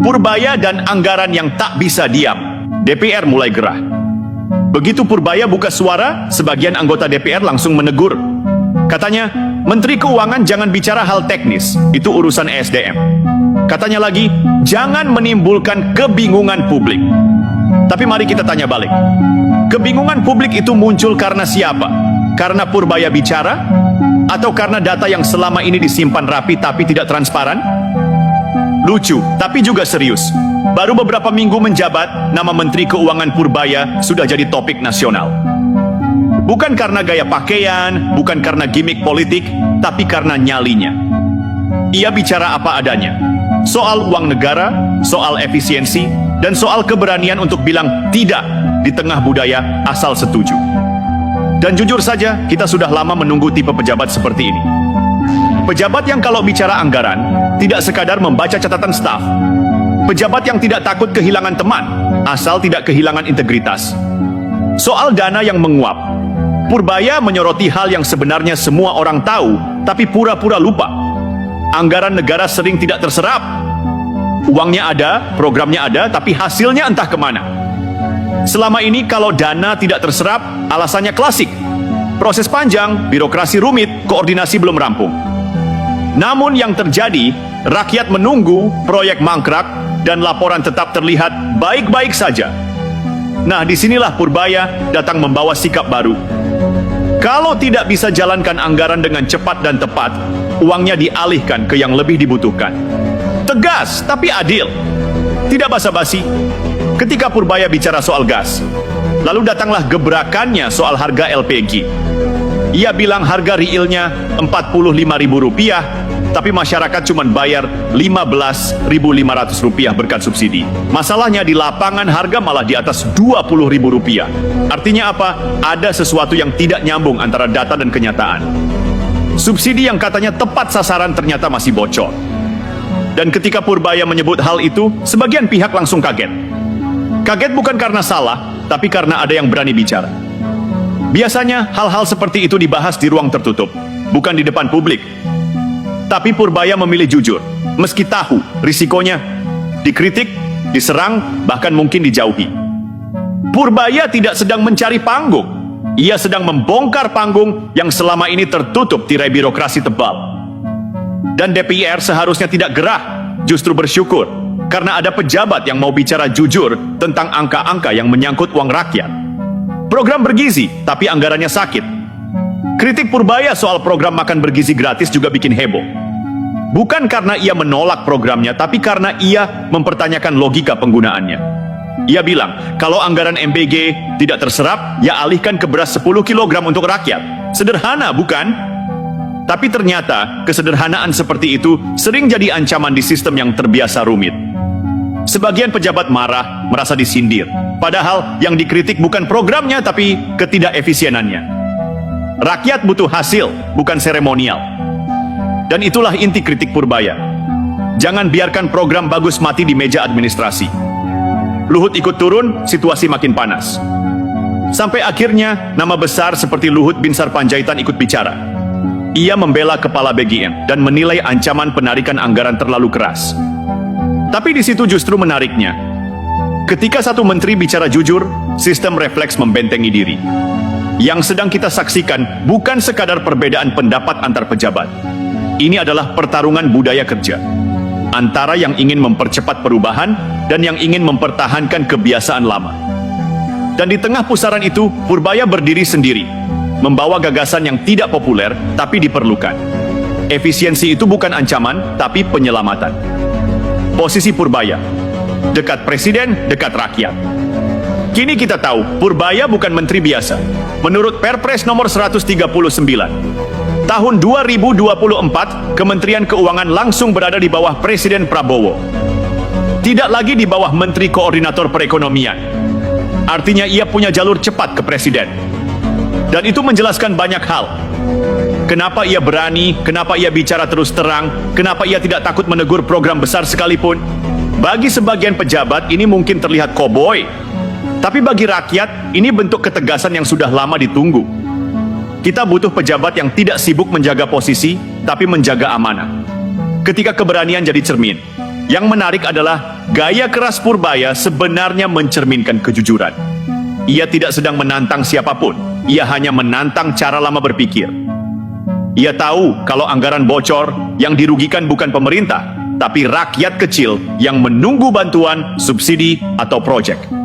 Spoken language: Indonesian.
Purbaya dan anggaran yang tak bisa diam. DPR mulai gerah. Begitu Purbaya buka suara, sebagian anggota DPR langsung menegur. Katanya, Menteri Keuangan jangan bicara hal teknis, itu urusan ESDM. Katanya lagi, jangan menimbulkan kebingungan publik. Tapi mari kita tanya balik. Kebingungan publik itu muncul karena siapa? Karena Purbaya bicara? Atau karena data yang selama ini disimpan rapi tapi tidak transparan? Lucu, tapi juga serius. Baru beberapa minggu menjabat, nama Menteri Keuangan Purbaya sudah jadi topik nasional. Bukan karena gaya pakaian, bukan karena gimmick politik, tapi karena nyalinya. Ia bicara apa adanya. Soal uang negara, soal efisiensi, dan soal keberanian untuk bilang tidak di tengah budaya asal setuju. Dan jujur saja, kita sudah lama menunggu tipe pejabat seperti ini. Pejabat yang kalau bicara anggaran, tidak sekadar membaca catatan staf. Pejabat yang tidak takut kehilangan teman, asal tidak kehilangan integritas. Soal dana yang menguap, Purbaya menyoroti hal yang sebenarnya semua orang tahu, tapi pura-pura lupa. Anggaran negara sering tidak terserap. Uangnya ada, programnya ada, tapi hasilnya entah kemana. Selama ini kalau dana tidak terserap, alasannya klasik. Proses panjang, birokrasi rumit, koordinasi belum rampung. Namun yang terjadi, rakyat menunggu, proyek mangkrak, dan laporan tetap terlihat baik-baik saja. Nah, disinilah Purbaya datang membawa sikap baru. Kalau tidak bisa jalankan anggaran dengan cepat dan tepat, uangnya dialihkan ke yang lebih dibutuhkan. Tegas, tapi adil. Tidak basa-basi. Ketika Purbaya bicara soal gas, lalu datanglah gebrakannya soal harga LPG. Ia bilang harga realnya Rp45.000, tapi masyarakat cuma bayar Rp15.500 berkat subsidi. Masalahnya di lapangan harga malah di atas Rp20.000. Artinya apa? Ada sesuatu yang tidak nyambung antara data dan kenyataan. Subsidi yang katanya tepat sasaran ternyata masih bocor. Dan ketika Purbaya menyebut hal itu, sebagian pihak langsung kaget. Kaget bukan karena salah, tapi karena ada yang berani bicara. Biasanya hal-hal seperti itu dibahas di ruang tertutup, bukan di depan publik. Tapi Purbaya memilih jujur, meski tahu risikonya dikritik, diserang, bahkan mungkin dijauhi. Purbaya tidak sedang mencari panggung. Ia sedang membongkar panggung yang selama ini tertutup tirai birokrasi tebal. Dan DPR seharusnya tidak gerah, justru bersyukur, karena ada pejabat yang mau bicara jujur tentang angka-angka yang menyangkut uang rakyat. Program bergizi, tapi anggarannya sakit. Kritik Purbaya soal program makan bergizi gratis juga bikin heboh. Bukan karena ia menolak programnya, tapi karena ia mempertanyakan logika penggunaannya. Ia bilang, kalau anggaran MBG tidak terserap, ya alihkan ke beras 10 kg untuk rakyat. Sederhana, bukan? Tapi ternyata, kesederhanaan seperti itu sering jadi ancaman di sistem yang terbiasa rumit. Sebagian pejabat marah, merasa disindir. Padahal yang dikritik bukan programnya, tapi ketidakefisienannya. Rakyat butuh hasil, bukan seremonial. Dan itulah inti kritik Purbaya. Jangan biarkan program bagus mati di meja administrasi. Luhut ikut turun, situasi makin panas. Sampai akhirnya, nama besar seperti Luhut bin Sarpanjaitan ikut bicara. Ia membela kepala BGN dan menilai ancaman penarikan anggaran terlalu keras. Tapi di situ justru menariknya. Ketika satu menteri bicara jujur, sistem refleks membentengi diri. Yang sedang kita saksikan bukan sekadar perbedaan pendapat antar pejabat. Ini adalah pertarungan budaya kerja. Antara yang ingin mempercepat perubahan dan yang ingin mempertahankan kebiasaan lama. Dan di tengah pusaran itu, Purbaya berdiri sendiri. Membawa gagasan yang tidak populer, tapi diperlukan. Efisiensi itu bukan ancaman, tapi penyelamatan. Posisi Purbaya, dekat presiden, dekat rakyat. Kini kita tahu, Purbaya bukan menteri biasa. Menurut Perpres nomor 139, tahun 2024, Kementerian Keuangan langsung berada di bawah Presiden Prabowo. Tidak lagi di bawah Menteri Koordinator Perekonomian. Artinya ia punya jalur cepat ke presiden. Dan itu menjelaskan banyak hal. Kenapa ia berani, kenapa ia bicara terus terang, kenapa ia tidak takut menegur program besar sekalipun. Bagi sebagian pejabat ini mungkin terlihat koboi. Tapi bagi rakyat, ini bentuk ketegasan yang sudah lama ditunggu. Kita butuh pejabat yang tidak sibuk menjaga posisi, tapi menjaga amanah. Ketika keberanian jadi cermin, Yang menarik adalah gaya keras Purbaya sebenarnya mencerminkan kejujuran. Ia tidak sedang menantang siapapun, ia hanya menantang cara lama berpikir. Ia tahu kalau anggaran bocor, yang dirugikan bukan pemerintah, tapi rakyat kecil yang menunggu bantuan, subsidi, atau proyek.